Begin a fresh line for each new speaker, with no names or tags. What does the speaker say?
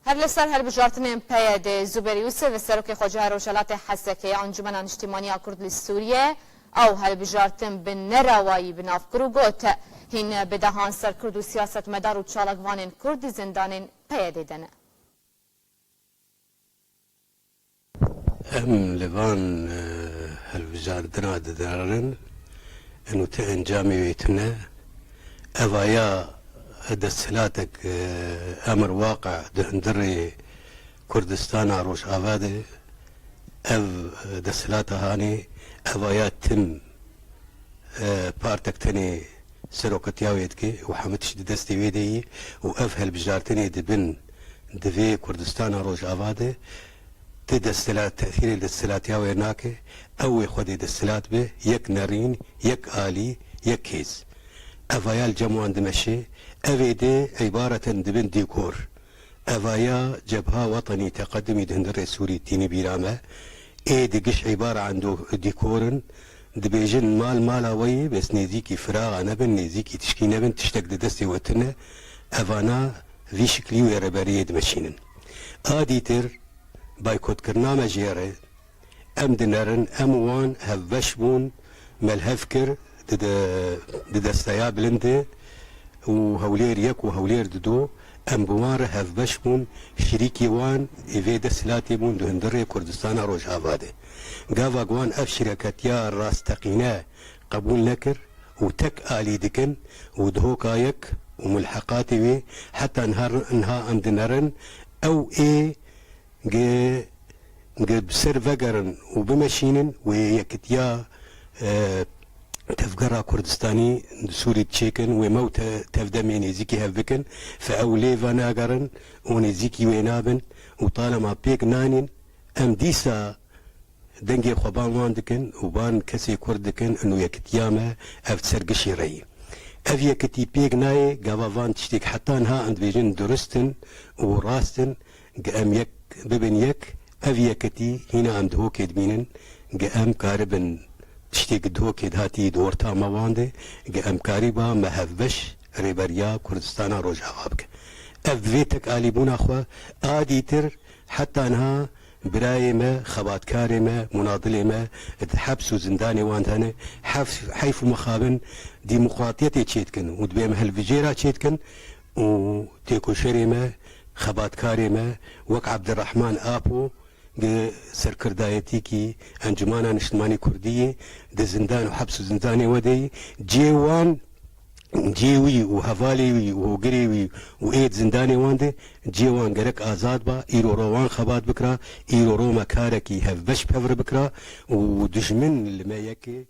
هر لسر هر بجارتنین پیاده زبری یوسف و سروک خواجه روشالات حسکه انجمن اجتماعی کرد لسوریه او هر بجارتن به نروایی بناف کرو گوت هین بدهان سر کرد و سیاست مدار و چالکوانین کرد زندانین پیاده دنه.
ام لبان هالوزاردنا دارن انو تنجامي ويتنا اوايا دسلاتك امر واقع دندري كردستان عروش افاده اف دسلاتها هاني اوايا تم بارتك تاني سروكتياويتكي وحمدش دستي ويدي واف هالبجارتني دبن دفي كردستان عروش افاده تدستلات تأثير الدستلات ياوي هناك أو خدي دستلات به يك نارين يك آلي يك كيس أفايا الجموان دمشي أفيدي عبارة دبن ديكور أفايا جبهة وطني تقدمي دهندر سوري التيني بيرامة إيه دقش عبارة عن ديكورن دبيجن مالا وي بس نيزيكي فراغ نبن نيزيكي تشكي نبن تشتك دستي وتنا أفانا في شكلي ويرباريه دمشينن آديتر بايكوت كرنامه جيره ام دنرن ام وان هفشبون ملهفكر دستايا بلنده وهولير يك وهولير ددو ام بوار هفشبون شريكي وان ايفي دسلاتي بون دهندري كردستان روج افاده قافا قوان اف شركتيا راستقينا قبول نكر وتك آلي دكن ودهوكا يك وملحقاتي بي حتى انها ام دنرن او ايه بسر فقرن وبمشينن ويكتيا تفقرا كردستاني سوري تشيكن وموت تفدمي نيزيكي هفكن فأولي فاناقرن ونيزيكي وينابن وطالما بيك نانين ام ديسا دنجي خوبان واندكن وبان كسي كردكن انو يكتياما اف تسرقشي ري اف يكتي بيك ناي قابا فان تشتيك حتى انها عند بيجن درستن وراستن قام يك ببن يك أفيا كتي هنا عند هو كيد بينن قام كاربن تشتيق دهو كيد هاتي دورتا مواندي قام كاربا مهفش ريبريا كردستان روج عوابك أفيتك آليبون أخوة آديتر حتى أنها براي ما خبات كاري ما مناضلي ما حبس وزنداني واندهن حيف مخابن ديمقراطية تشيتكن ودبيم هالفجيرة تشيتكن وتيكو شريمة خبات كاريمة وك عبد الرحمن آبو سركردايتي كي انجمانا اجتماعي كردية ده زندان وحبس زنداني ودي جيوان جيوي وهفالي وقريوي وإيد زنداني واندي جيوان قرق آزاد با إيرو روان خبات بكرا إيرو رو مكاركي هفبش بفر بكرا ودشمن اللي ما يكي